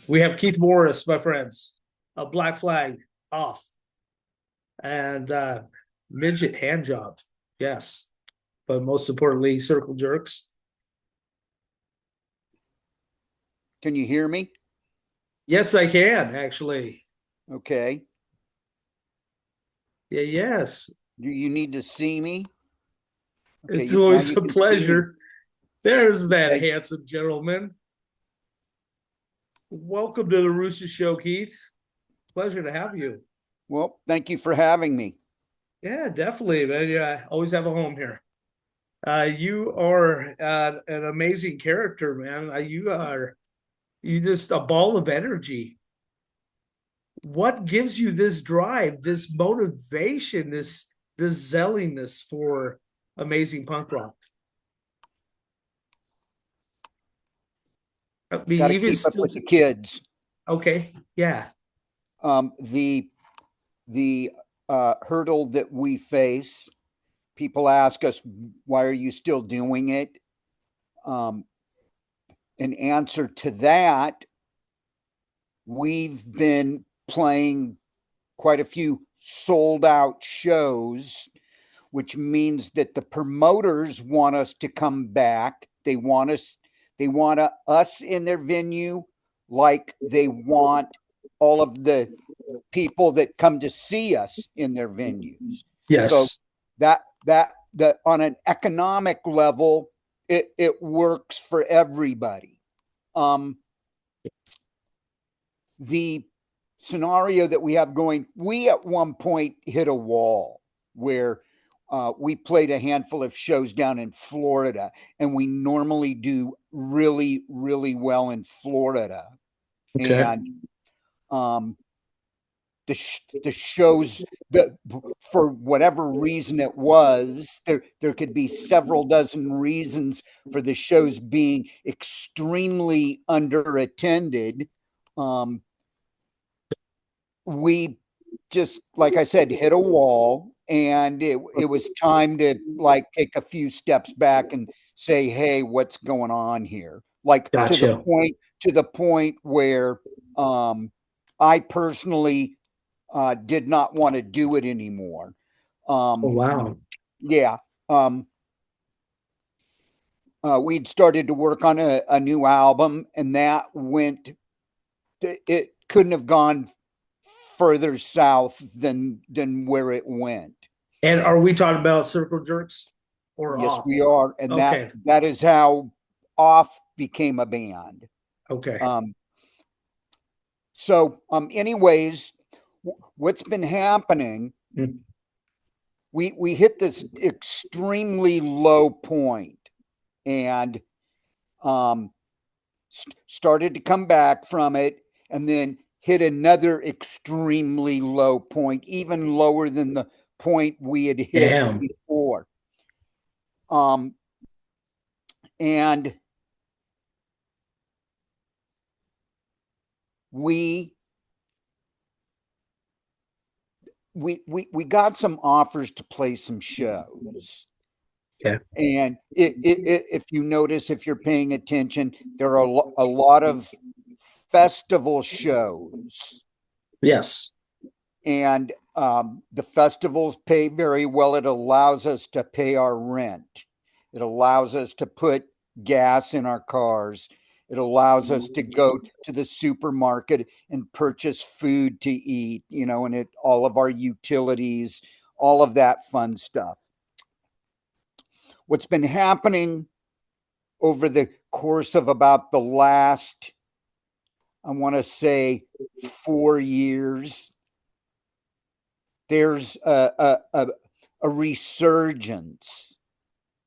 We have Keith Morris, my friends, a Black Flag off, and Midget Handjob, yes, but most importantly, Circle Jerks. Can you hear me? Yes, I can actually. Okay. Yeah, yes. Do you need to see me? Okay, it's always a pleasure. There's that handsome gentleman. Welcome to the Roosta Show, Keith. Pleasure to have you. Well, thank you for having me. Yeah, definitely, man. Yeah, I always have a home here. You are an amazing character, man. You just a ball of energy. What gives you this drive, this motivation, this zealousness for amazing punk rock? I mean, Got to keep up with the kids. Okay, yeah. The hurdle that we face, people ask us, why are you still doing it? In answer to that, we've been playing quite a few sold out shows, which means that the promoters want us to come back. They want us in their venue, like they want all of the people that come to see us in their venues. Yes. So that on an economic level, it works for everybody. The scenario that we have going, we at one point hit a wall where we played a handful of shows down in Florida, and we normally do really, really well in Florida. Okay. And the shows, that for whatever reason it was, there could be several dozen reasons for the shows being extremely underattended. We just, like I said, hit a wall, and it was time to like take a few steps back and say, hey, what's going on here? Like, gotcha. to the point where I personally did not want to do it anymore. Oh, wow. Yeah. We'd started to work on a new album, and that it couldn't have gone further south than where it went. And are we talking about Circle Jerks or yes, Off? we are. And okay. that is how Off became a band. Okay. So anyways, what's been happening, we hit this extremely low point, and started to come back from it, and then hit another extremely low point, even lower than the point we had hit before. And we got some offers to play some shows. Okay. And if you notice, if you're paying attention, there are a lot of festival shows. Yes. And the festivals pay very well. It allows us to pay our rent. It allows us to put gas in our cars. It allows us to go to the supermarket and purchase food to eat, and all of our utilities, all of that fun stuff. What's been happening over the course of about the last, I want to say, 4 years, there's a resurgence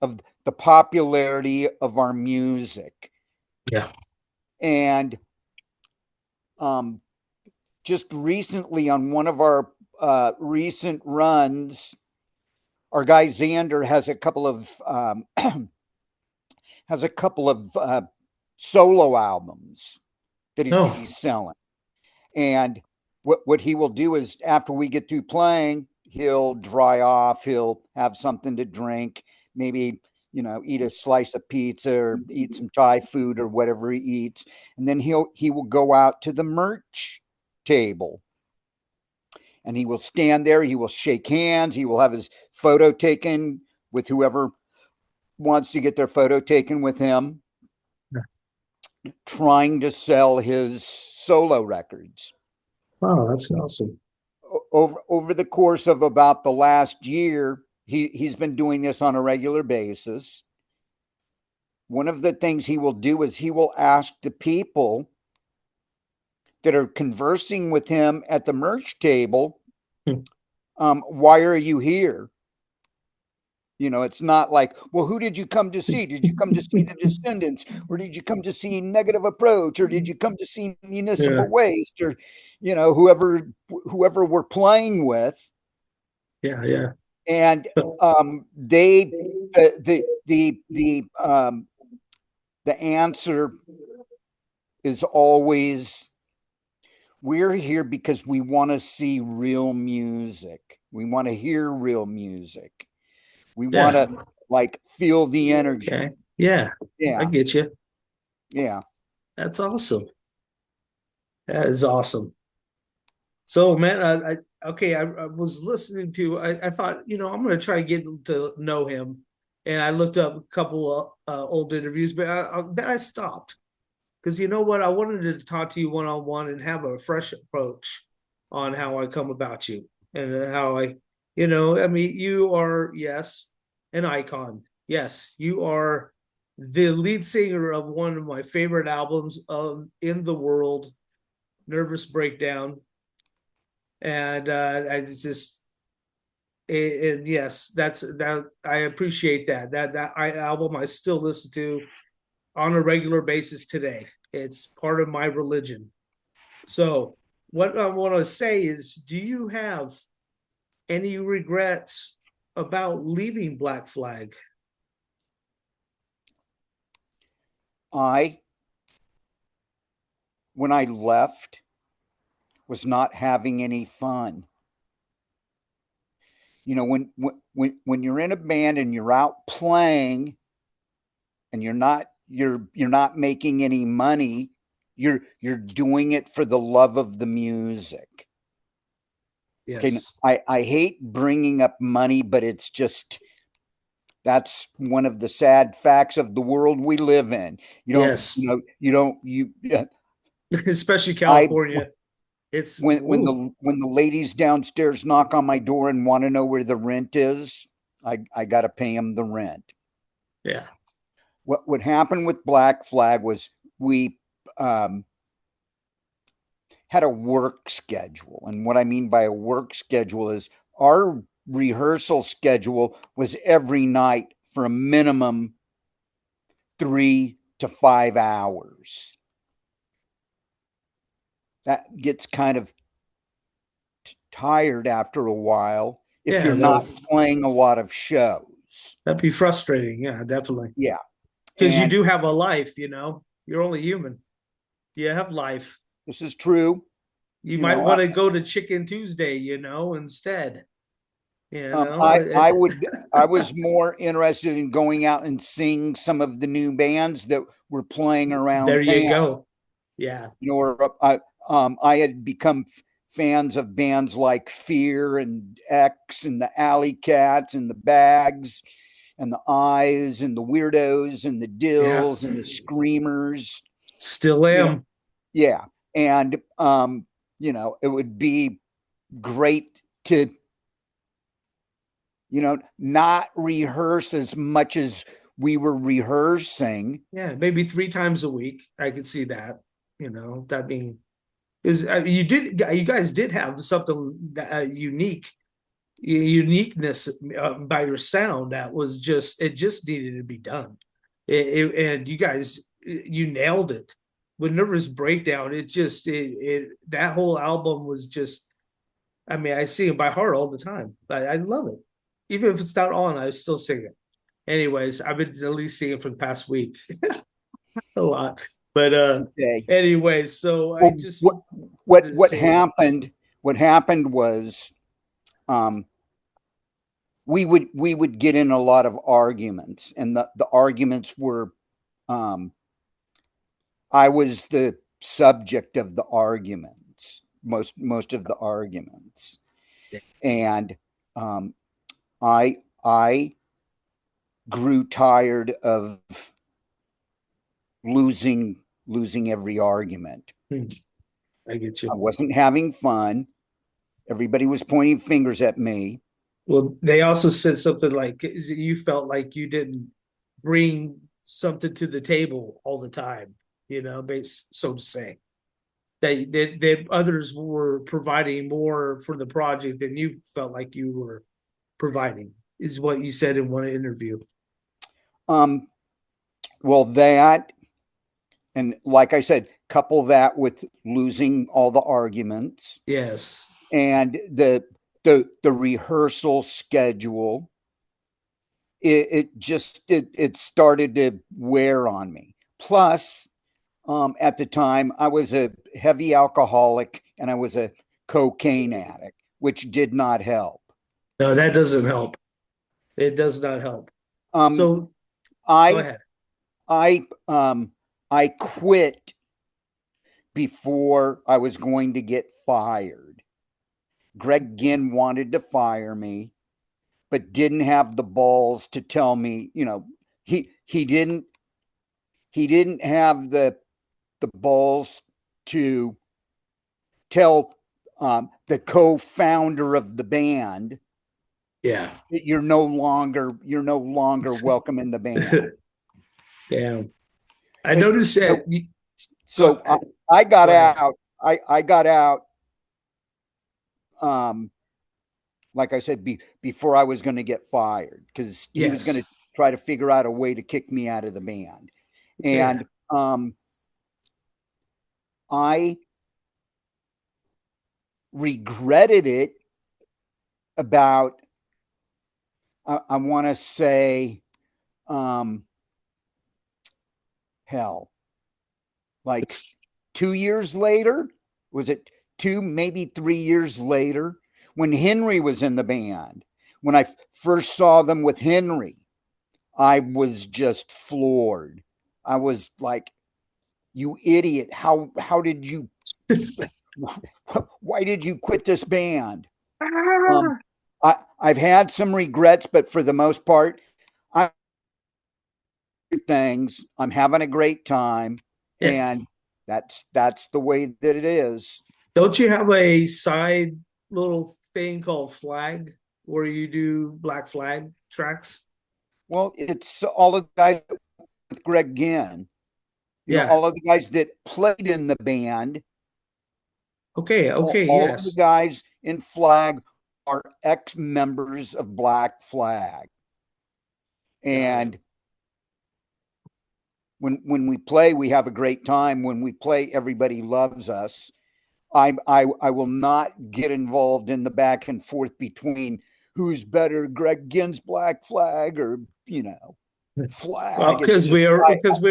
of the popularity of our music. Yeah. And um, just recently on one of our recent runs, our guy Xander has a couple of solo albums that No. he's selling. And what he will do is after we get through playing, he'll dry off, he'll have something to drink, maybe, eat a slice of pizza or eat some Thai food or whatever he eats. And then he will go out to the merch table and he will stand there, he will shake hands, he will have his photo taken with whoever wants to get their photo taken with him, trying to sell his solo records. Wow, that's awesome. Over the course of about the last year, he's been doing this on a regular basis. One of the things he will do is he will ask the people that are conversing with him at the merch table, Hmm. why are you here? It's not like, well, who did you come to see? Did you come to see the Descendants, or did you come to see Negative Approach, or did you come to see Yeah. Municipal Waste, or whoever we're playing with? Yeah. Yeah. And So, they the answer is always, we're here because we want to see real music. We want to hear real music. We want yeah. to like feel the Okay. energy. Yeah. I Yeah. get you. Yeah. That's awesome. That is awesome. So, man, okay, I was listening to. I thought, I'm going to try to get to know him, and I looked up a couple of old interviews, but then I stopped because you know what? I wanted to talk to you one on one and have a fresh approach on how I come about you and how I mean, you are, yes, an icon. Yes, you are the lead singer of one of my favorite albums in the world, Nervous Breakdown. And I just, and yes, that I appreciate that album I still listen to on a regular basis today. It's part of my religion. So, what I want to say is, do you have any regrets about leaving Black Flag? I, when I left, was not having any fun. When you're in a band and you're out playing and you're not making any money, you're doing it for the love of the music. Okay, Yes, I hate bringing up money, but it's just, that's one of the sad facts of the world we live in. You don't, yes, especially I California. It's ooh, when the ladies downstairs knock on my door and want to know where the rent is, I got to pay them the rent. yeah, What happened with Black Flag was we um, had a work schedule. And what I mean by a work schedule is our rehearsal schedule was every night for a minimum 3 to 5 hours. That gets kind of tired after a while if yeah. you're not playing a lot of shows. That'd be frustrating. Yeah, definitely. Yeah. Because you And do have a life, you're only human. You have life. this is true. You You might know, want to go to Chicken Tuesday, instead. um, I, I would, I was more interested in going out and seeing some of the new bands that were playing There around you town. go. Yeah. Or I had become fans of bands like Fear and X and the Alley Cats and the Bags and the Eyes and the Weirdos and the Yeah. Dills and the Screamers. Still You know, am. yeah, and it would be great to not rehearse as much as we were rehearsing. Yeah. Maybe 3 times a week. I could see that. That being is you guys did have something unique uniqueness by your sound that was just it just needed to be done. And you guys, you nailed it with Nervous Breakdown. It that whole album was just. I mean, I sing it by heart all the time. I love it, even if it's not on. I still sing it. Anyways, I've been at least singing for the past week a lot. But Okay. anyway, so I Well, just what wanted to what say that. happened? What happened was, um, we would get in a lot of arguments, and the arguments were, um, I was the subject of the arguments, most of the arguments, and um, I grew tired of losing every argument. Hmm, I get I you. wasn't having fun. Everybody was pointing fingers at me. Well, they also said something like you felt like you didn't bring something to the table all the time, so to say. That others were providing more for the project than you felt like you were providing, is what you said in one interview. Um, well, that, and like I said, couple that with losing all the arguments Yes. and the rehearsal schedule. It started to wear on me. Plus, at the time, I was a heavy alcoholic and I was a cocaine addict, which did not help. No, that doesn't help. It does not help. Um, So go I ahead. I quit before I was going to get fired. Greg Ginn wanted to fire me, but didn't have the balls to tell me. He didn't have the balls to tell the co-founder of the band Yeah. that you're no longer welcome in the band. Damn. I It, noticed so that so go I got go ahead. out. I got out. Um, like I said, before I was going to get fired, because he was going Yes. to try to figure out a way to kick me out of the band, Yeah. and I regretted it about, I want to say, um, hell, like It's 2 years later. Was it 2, maybe 3 years later, when Henry was in the band? When I first saw them with Henry, I was just floored. I was like, "You idiot! How did you? Why did you quit this band?" Um, ah, I've had some regrets, but for the most part, I things. I'm having a great time, yeah. and that's the way that it is. Don't you have a side little thing called Flag where you do Black Flag tracks? Well, it's all of the guys with Greg Ginn. Yeah. All of the guys that played in the band, Okay. Okay. all of the Yes. guys in Flag are ex members of Black Flag. Got it. And when we play, we have a great time. When we play, everybody loves us. I will not get involved in the back and forth between who's better, Greg Ginn's Black Flag or Well, Flag. It's just because we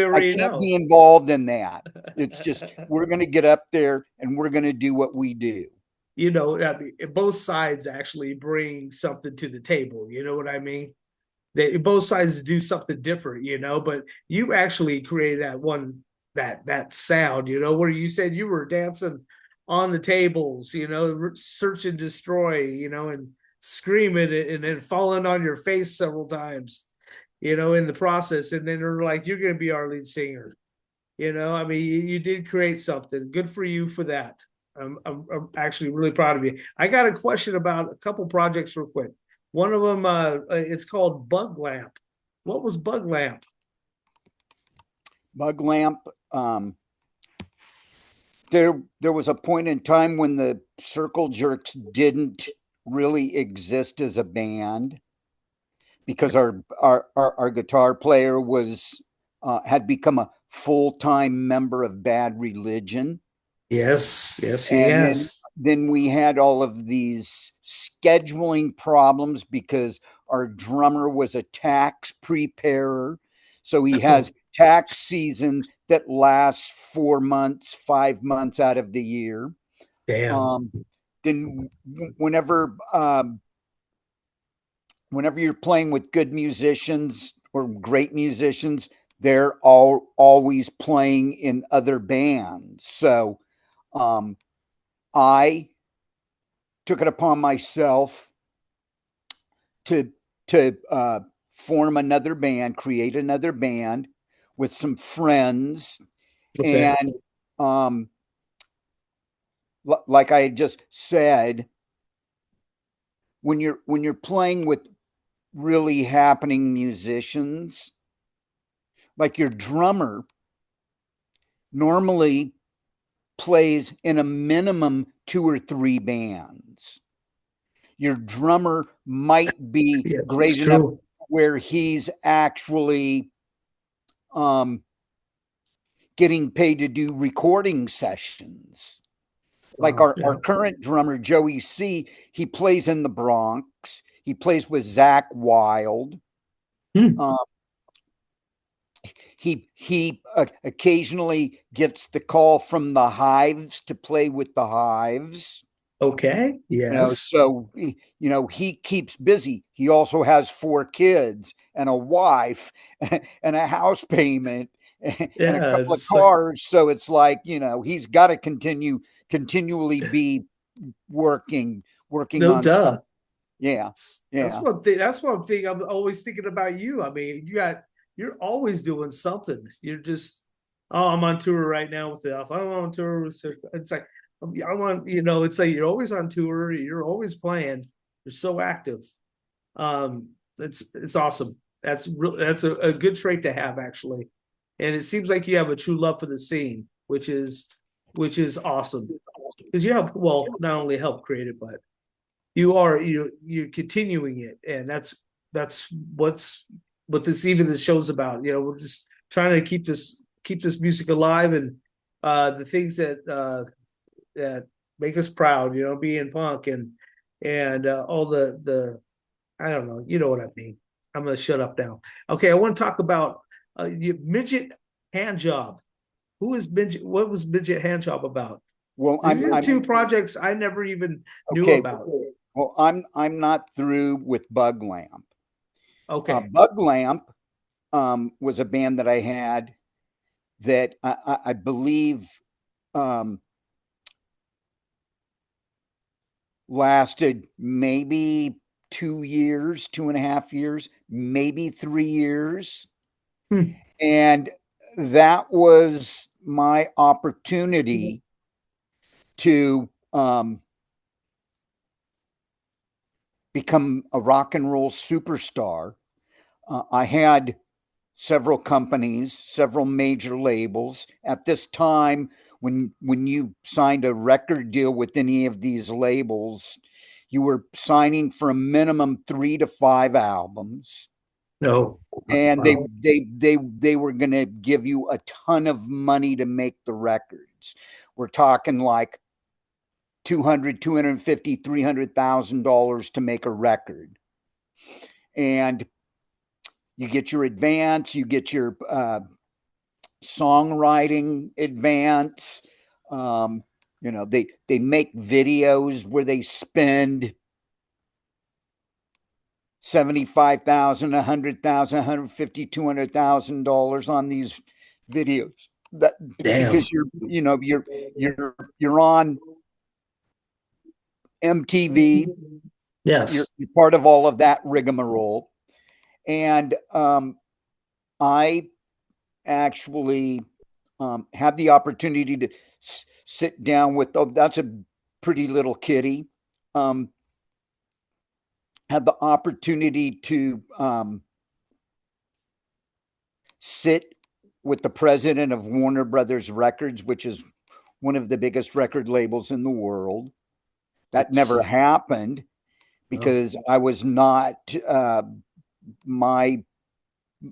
I already can't know. be involved in that. It's just we're going to get up there and we're going to do what we do. I mean, both sides actually bring something to the table. You know what I mean? They both sides do something different, but you actually created that sound, where you said you were dancing on the tables, search and destroy, and screaming it and then falling on your face several times, in the process. And then they're like, you're gonna be our lead singer. I mean, you did create something. Good for you for that. I'm actually really proud of you. I got a question about a couple projects real quick. One of them, it's called Bug Lamp. What was Bug Lamp? Bug Lamp. Um, there was a point in time when the Circle Jerks didn't really exist as a band because our guitar player was had become a full-time member of Bad Religion. Yes, yes, he And has. then we had all of these scheduling problems because our drummer was a tax preparer. So he has Oh, tax season that lasts 4 months, 5 months out of the year. damn. Um, then whenever you're playing with good musicians or great musicians, they're all always playing in other bands. So um, I took it upon myself to form another band, create another band with some friends, Okay. and um, like I had just said, when you're playing with really happening musicians, like your drummer normally plays in a minimum 2 or 3 bands. Your drummer might be Yeah, it's great enough true. where he's actually um, getting paid to do recording sessions. Like Wow. our Yeah. current drummer, Joey C., he plays in the Bronx. He plays with Zach Wild. Hmm. Um, he occasionally gets the call from the Hives to play with the Hives. Okay. Yes. So he keeps busy. He also has 4 kids and a wife and a house payment and a Yeah. couple of It's like cars. So it's like he's got to continually be working no on some. duh. Yeah, That's yeah. one thing. That's one thing I'm always thinking about you. I mean, you're always doing something. You're just, oh, I'm on tour right now with the Alpha. I'm on tour with. It's like I want, it's like you're always on tour. You're always playing. You're so active. It's awesome. That's a good trait to have actually, and it seems like you have a true love for the scene, which is awesome because you have well not only help create it, but you're continuing it, and that's what this even this show's about. We're just trying to keep this music alive, and the things that make us proud, being punk and all the I don't know, you know what I mean. I'm gonna shut up now. Okay, I want to talk about Midget Handjob. Who is Midget? What was Midget Handjob about? Well, These are two projects I never even knew okay. about. Well, I'm not through with Bug Lamp. Okay. Bug Lamp was a band that I had that I believe um, lasted maybe 2 years, 2.5 years, maybe 3 years. Hmm. And that was my opportunity to become a rock and roll superstar. I had several companies, several major labels. At this time, when you signed a record deal with any of these labels, you were signing for a minimum 3 to 5 albums, No. and they Wow. they they they were going to give you a ton of money to make the records. We're talking like 200, 250, $300,000 to make a record. And you get your advance, you get your songwriting advance. They make videos where they spend 75,000, 100,000, 150, $200,000 on these videos. That Damn. because you're on MTV, Yes. you're part of all of that rigmarole, and I actually had the opportunity to sit down with. Oh, that's a pretty little kitty. Um, had the opportunity to sit with the president of Warner Brothers Records, which is one of the biggest record labels in the world. That never It's happened. Oh, because I was not my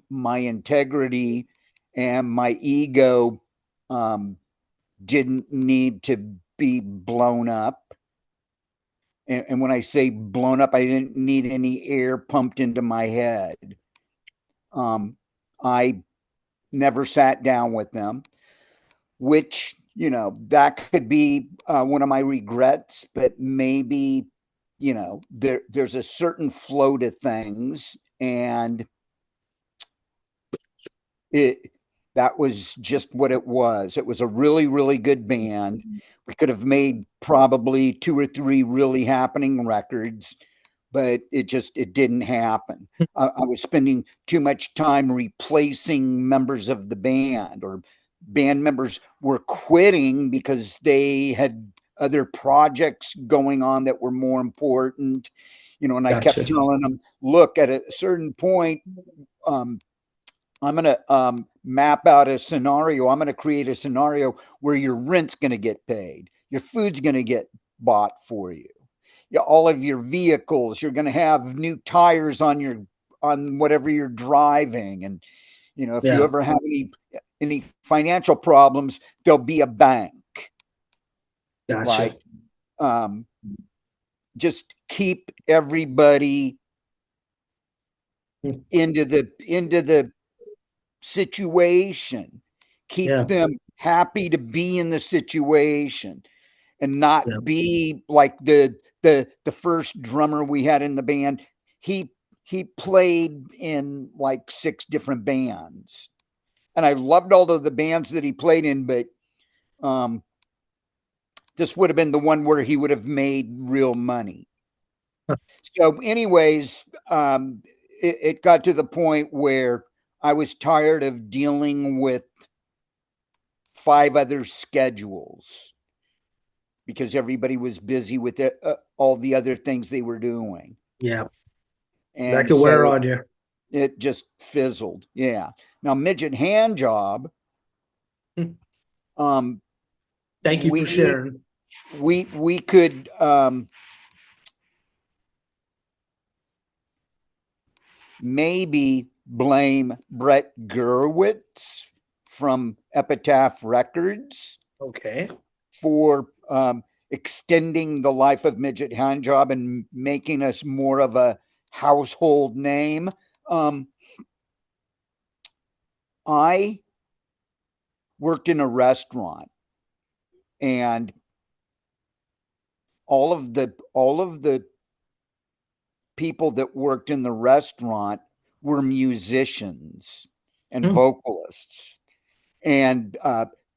my integrity and my ego um, didn't need to be blown up. And when I say blown up, I didn't need any air pumped into my head. I never sat down with them, which, that could be one of my regrets, but maybe, there's a certain flow to things. And it that was just what it was. It was a really, really good band. We could have made probably 2 or 3 really happening records, but it didn't happen. I was spending too much time replacing members of the band, or band members were quitting because they had other projects going on that were more important. And I kept gotcha. telling them, look, at a certain point, I'm going to map out a scenario. I'm going to create a scenario where your rent's going to get paid, your food's going to get bought for you, all of your vehicles. You're going to have new tires on whatever you're driving, and if you Yeah, ever have any financial problems, there'll be a bank. gotcha. Like, um, just keep everybody Hmm. into the situation. Keep Yeah, them happy to be in the situation, and yeah, not be like the first drummer we had in the band. He played in like 6 different bands, and I loved all of the bands that he played in, but um, this would have been the one where he would have made real money. So, anyways, it got to the point where I was tired of dealing with 5 other schedules because everybody was busy with all the other things they were doing. yeah. That And could wear so on you. it just fizzled. Yeah. Now, Midget Handjob, Hmm. um, Thank you for we sharing. we could maybe blame Brett Gurwitz from Epitaph Records Okay. for extending the life of Midget Handjob and making us more of a household name. Um, I worked in a restaurant, and all of the people that worked in the restaurant were musicians and Hmm. vocalists, and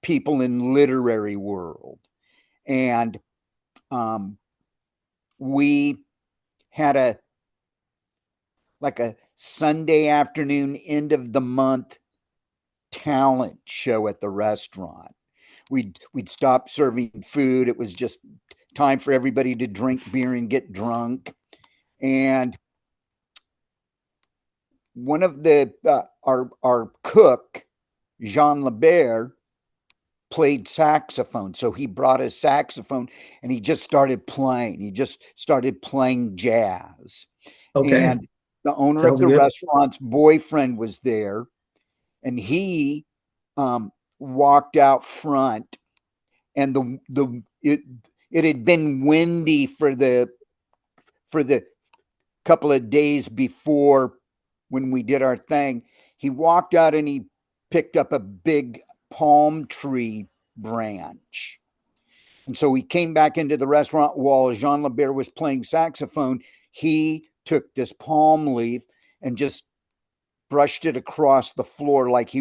people in literary world. And um, we had a Sunday afternoon, end of the month talent show at the restaurant. We'd stop serving food. It was just time for everybody to drink beer and get drunk. And one of the our cook, Jean Lebert, played saxophone. So he brought his saxophone and he just started playing. He just started playing jazz. Okay. And the owner of Sounds the good. restaurant's boyfriend was there, and he walked out front, and it had been windy for the couple of days before when we did our thing. He walked out and he picked up a big palm tree branch. And so he came back into the restaurant while Jean Lebert was playing saxophone. He took this palm leaf and just brushed it across the floor like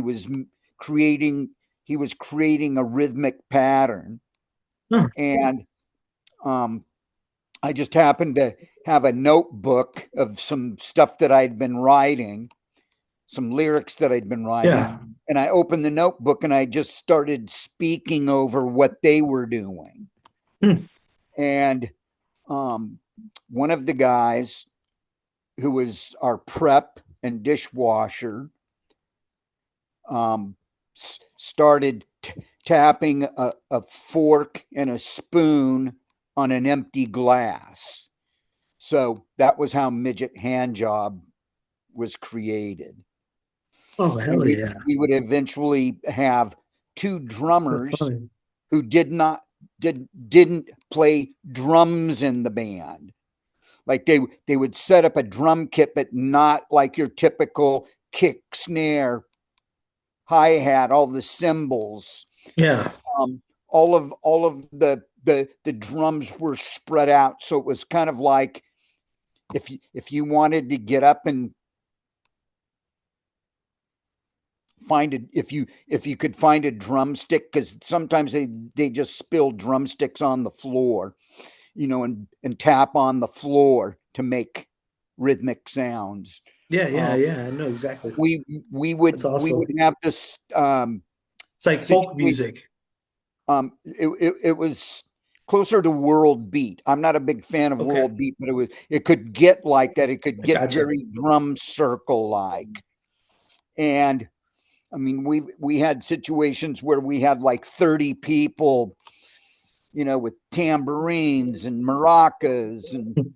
creating he was creating a rhythmic pattern. Huh. And um, I just happened to have a notebook of some stuff that I'd been writing, some lyrics that I'd been writing. Yeah. And I opened the notebook and I just started speaking over what they were doing. Hmm. And um, one of the guys who was our prep and dishwasher started tapping a fork and a spoon on an empty glass. So that was how Midget Handjob was created. Oh, And hell yeah. we would eventually have two That's so drummers funny. who didn't play drums in the band. Like they would set up a drum kit, but not like your typical kick, snare, hi-hat, all the cymbals. Yeah. Um, all of the drums were spread out. So it was kind of like if you wanted to get up and find it, if you could find a drumstick, because sometimes they just spill drumsticks on the floor, and tap on the floor to make rhythmic sounds. Yeah, yeah, Um, yeah. I know exactly. That's we would awesome. have this It's like folk situation. music. It was closer to world beat. I'm not a big fan of Okay. world beat, but it could get like that. It could I get gotcha. very drum circle like. And I mean, we had situations where we had like 30 people, with tambourines and maracas and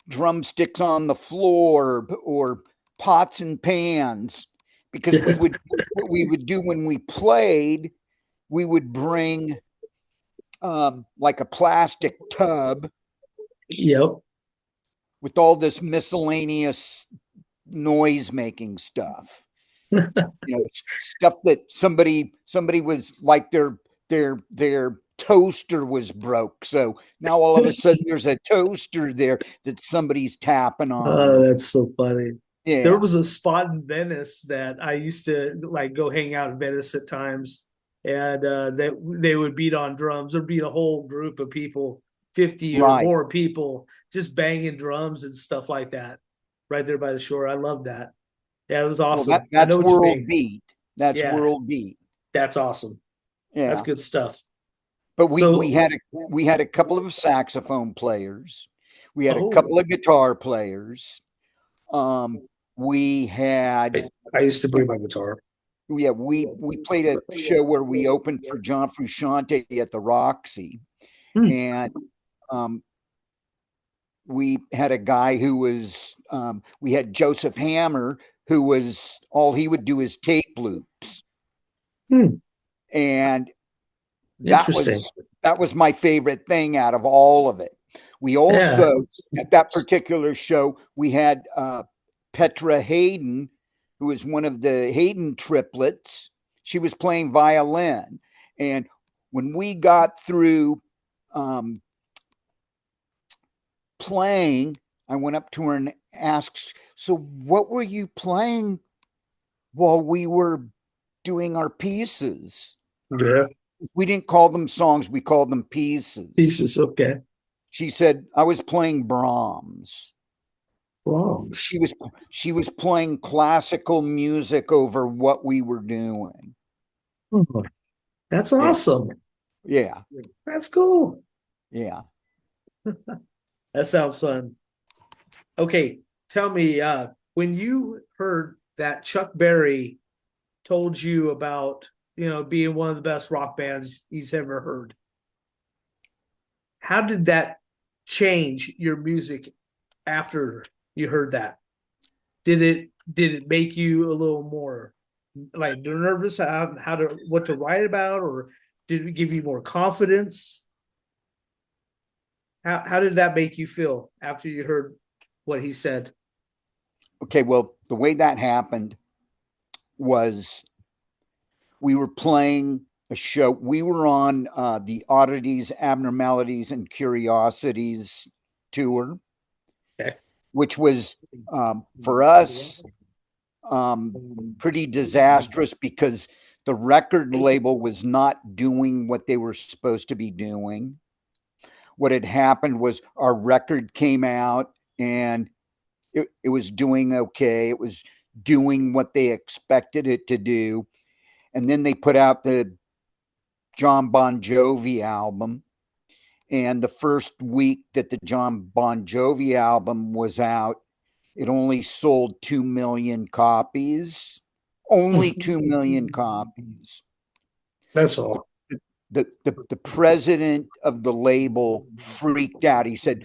drumsticks on the floor or pots and pans, because what we would do when we played, we would bring like a plastic tub Yep. with all this miscellaneous noise making stuff, stuff that somebody was like their toaster was broke, so now all of a sudden there's a toaster there that somebody's tapping on. Oh, that's so funny. There Yeah, was a spot in Venice that I used to like go hang out in Venice at times, and that they would beat on drums. There'd be a whole group of people, 50 or right. more people, just banging drums and stuff like that, right there by the shore. I love that. Yeah, it was Well, awesome. I that's know what you world mean. beat. That's Yeah, world beat. that's awesome. That's Yeah, good stuff. but So, we had a couple of saxophone players. We had a couple oh, of guitar players. Um, we had I used to bring my guitar. Yeah, we played a show where we opened for John Frusciante at the Roxy, Hmm. and um, we had a guy who was we had Joseph Hammer, who was all he would do is tape loops, Hmm. and that Interesting. was that was my favorite thing out of all of it. We Yeah. also, at that particular show, we had Petra Hayden, who was one of the Hayden triplets. She was playing violin. And when we got through um, playing, I went up to her and asked, "So, what were you playing while we were doing our pieces?" Yeah. We didn't call them songs, we called them pieces. Pieces. Okay. She said, "I was playing Brahms." Wrongs. She was playing classical music over what we were doing. Oh, that's Yeah, awesome. yeah, That's cool. yeah. That sounds fun. Okay, tell me, when you heard that Chuck Berry told you about, being one of the best rock bands he's ever heard, how did that change your music after you heard that? Did it make you a little more like nervous how to what to write about, or did it give you more confidence? How did that make you feel after you heard what he said? Okay, well, the way that happened was we were playing a show. We were on the Oddities, Abnormalities, and Curiosities tour, Okay. which was for us pretty disastrous because the record label was not doing what they were supposed to be doing. What had happened was our record came out and it was doing okay. It was doing what they expected it to do. And then they put out the John Bon Jovi album. And the first week that the John Bon Jovi album was out, it only sold 2 million copies. Only 2 million copies. That's all. the president of the label freaked out. He said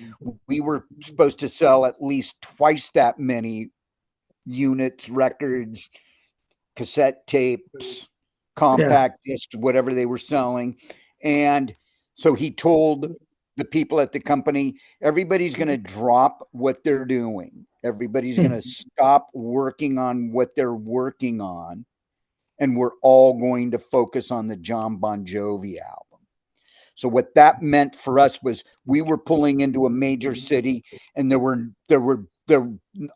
we were supposed to sell at least twice that many units, records, cassette tapes, Yeah. compact discs, whatever they were selling. And so he told the people at the company, everybody's going to drop what they're doing. Everybody's going to stop working on what they're working on. And we're all going to focus on the John Bon Jovi album. So what that meant for us was we were pulling into a major city, and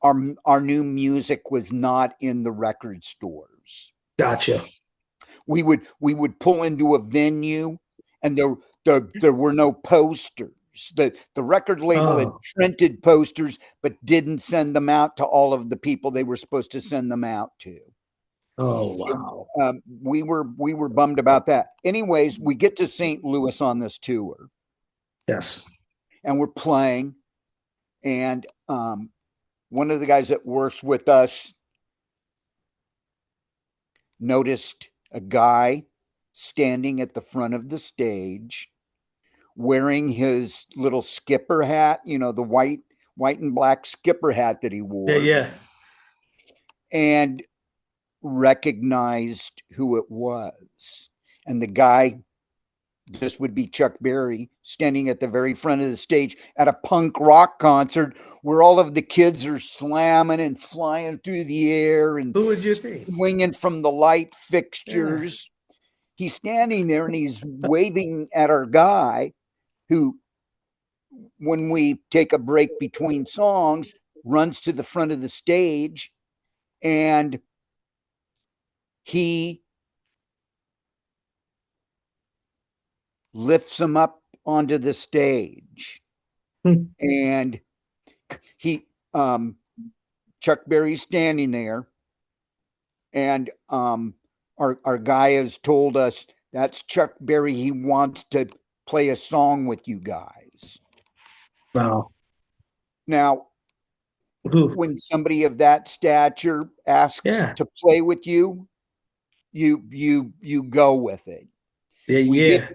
our new music was not in the record stores. Gotcha. We would pull into a venue, and there were no posters. The record label had Oh, printed posters but didn't send them out to all of the people they were supposed to send them out to. oh, So, wow. we were bummed about that. Anyways, we get to St. Louis on this tour, Yes. and we're playing, and one of the guys that works with us noticed a guy standing at the front of the stage wearing his little skipper hat, the white and black skipper hat that he Yeah, wore, yeah. and recognized who it was. And the guy, this would be Chuck Berry, standing at the very front of the stage at a punk rock concert where all of the kids are slamming and flying through the air and Who would you think? swinging from the light Yeah. fixtures. He's standing there and he's waving at our guy who, when we take a break between songs, runs to the front of the stage, and he lifts him up onto the stage. Hmm. And he Chuck Berry's standing there, and our guy has told us that's Chuck Berry. He wants to play a song with you guys. Wow. Now, Ooh. when somebody of that stature asks Yeah. to play with you, you go with it. Yeah, We yeah.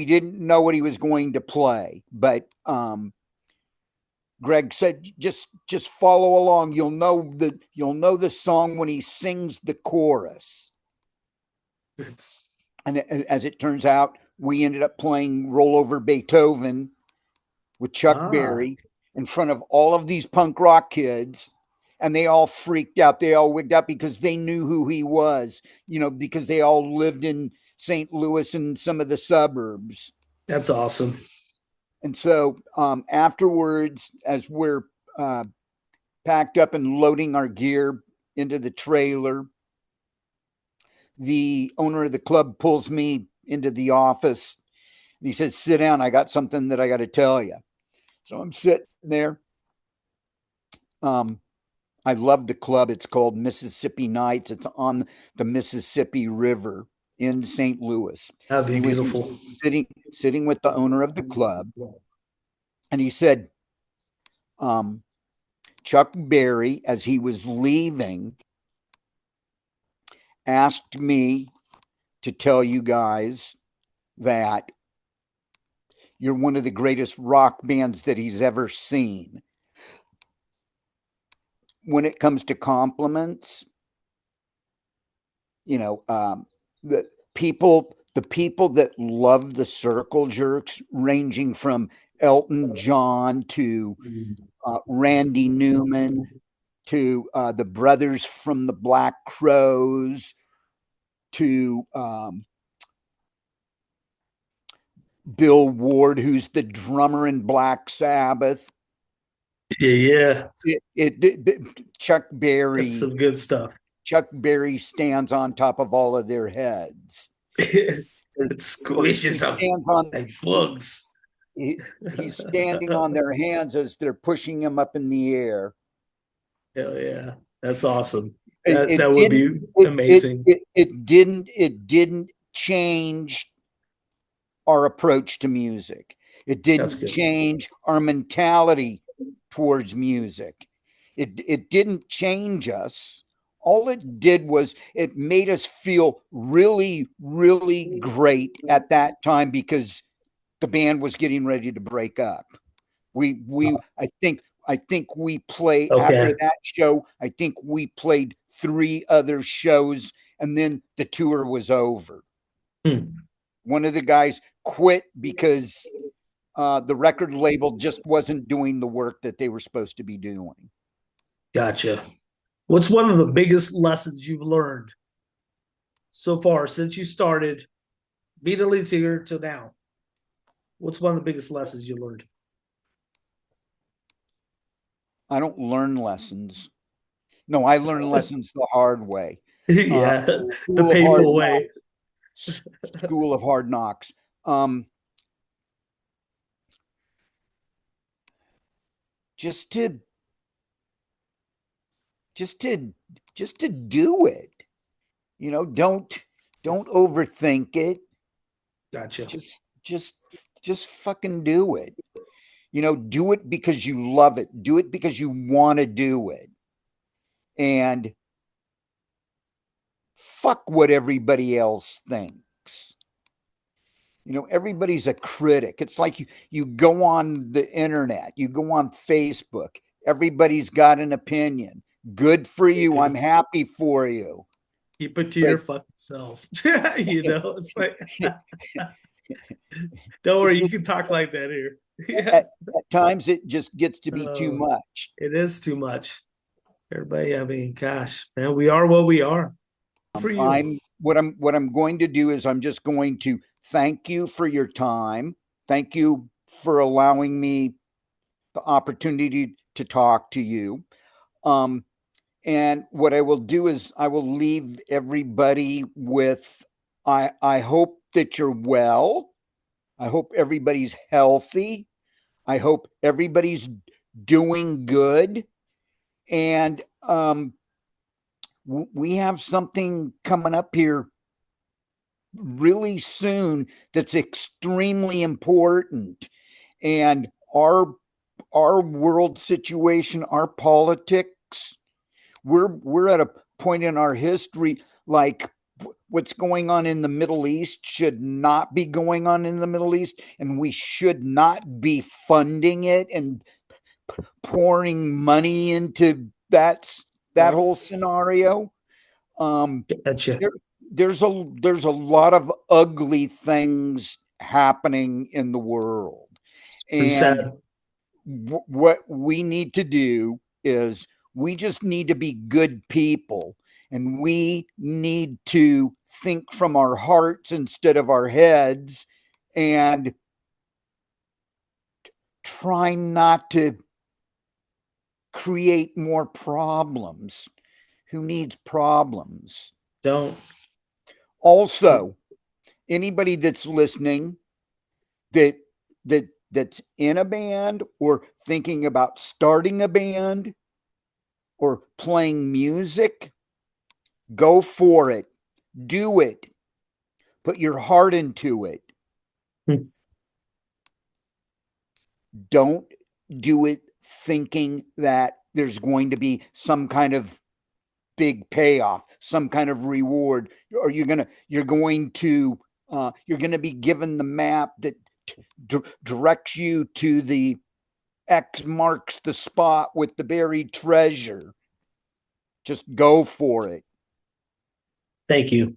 didn't know what he was going to play, but Greg said, just follow along. You'll know the song when he sings the chorus. And as it turns out, we ended up playing Roll Over Beethoven with Chuck Ah, Berry in front of all of these punk rock kids. And they all freaked out. They all wigged out because they knew who he was, because they all lived in St. Louis and some of the suburbs. that's awesome. And so afterwards, as we're packed up and loading our gear into the trailer, the owner of the club pulls me into the office and he says, "Sit down. I got something that I got to tell you." So I'm sitting there. I love the club. It's called Mississippi Nights. It's on the Mississippi River in St. Louis. That'd be Anyways, I'm beautiful. sitting with the owner of the club, and he said, Chuck Berry, as he was leaving, asked me to tell you guys that you're one of the greatest rock bands that he's ever seen. When it comes to compliments, the people that love the Circle Jerks, ranging from Elton John to Randy Newman to the brothers from the Black Crowes to Bill Ward, who's the drummer in Black Sabbath. Yeah, yeah. Chuck That's Berry. some good stuff. Chuck Berry stands on top of all of their heads. It He squishes them stands on. like bugs. He's standing on their hands as they're pushing him up in the air. Hell yeah. That's awesome. It, That it would didn't. be It, it amazing. it it didn't. It didn't change our approach to music. It That's didn't good. change our mentality towards music. It didn't change us all it did was it made us feel really, really great at that time because the band was getting ready to break up. I think we play after Okay. that show. I think we played 3 other shows, and then the tour was over. Hmm. One of the guys quit because the record label just wasn't doing the work that they were supposed to be doing. Gotcha. What's one of the biggest lessons you've learned so far since you started being a lead singer to now? What's one of the biggest lessons you learned? I don't learn lessons. No, I learn lessons the hard way. Uh, Yeah, the School of hard painful way. knocks. School of hard knocks. Um, just to just to just to do it. Don't overthink it. Gotcha. Just fucking do it. Do it because you love it. Do it because you want to do it. And fuck what everybody else thinks. Everybody's a critic. It's like you go on the internet, you go on Facebook, everybody's got an opinion. Good for you. I'm happy for you. Keep it to But your fucking self. It's like, don't worry, you can talk like that here. Yeah. at times it just gets to be too Uh, much. it is too much. Everybody, I mean, gosh, man, we are what we are. For you. I'm going to do is I'm just going to thank you for your time. Thank you for allowing me the opportunity to talk to you. And what I will do is I will leave everybody with I hope that you're well. I hope everybody's healthy. I hope everybody's doing good. And we have something coming up here really soon that's extremely important. And our world situation, our politics, we're at a point in our history like what's going on in the Middle East should not be going on in the Middle East, and we should not be funding it and pouring money into that whole scenario. Gotcha. There's a lot of ugly things happening in the world, Pretty sad. and what we need to do is we just need to be good people, and we need to think from our hearts instead of our heads, and try not to create more problems. Who needs problems? Don't. Also, anybody that's listening that that's in a band or thinking about starting a band or playing music, go for it. Do it. Put your heart into it. Hmm. Don't do it thinking that there's going to be some kind of big payoff, some kind of reward, or you're going to be given the map that directs you to the X marks the spot with the buried treasure. Just go for it. Thank you.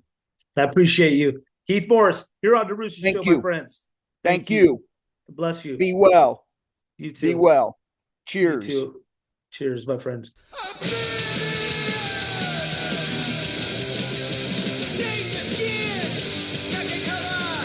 I appreciate you. Keith Morris, here on the Roosta Show, Thank you. my friends. Thank you. Bless you. Be well. You too. Be well. You Cheers. too. Cheers, my friends. Duck and cover!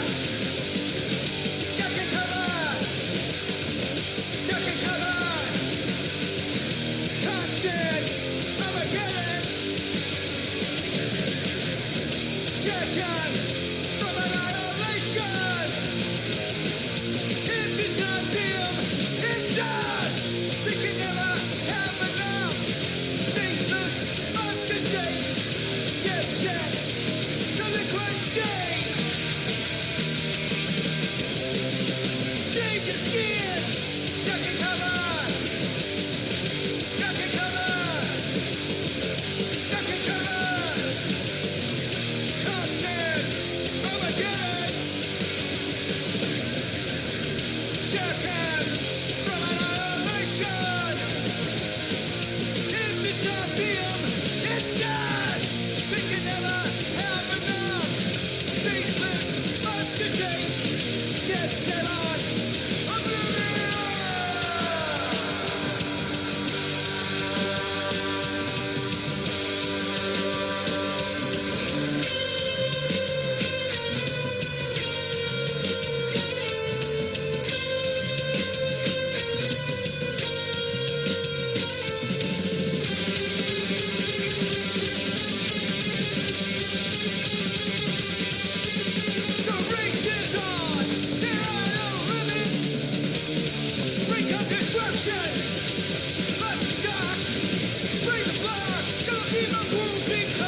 see the world being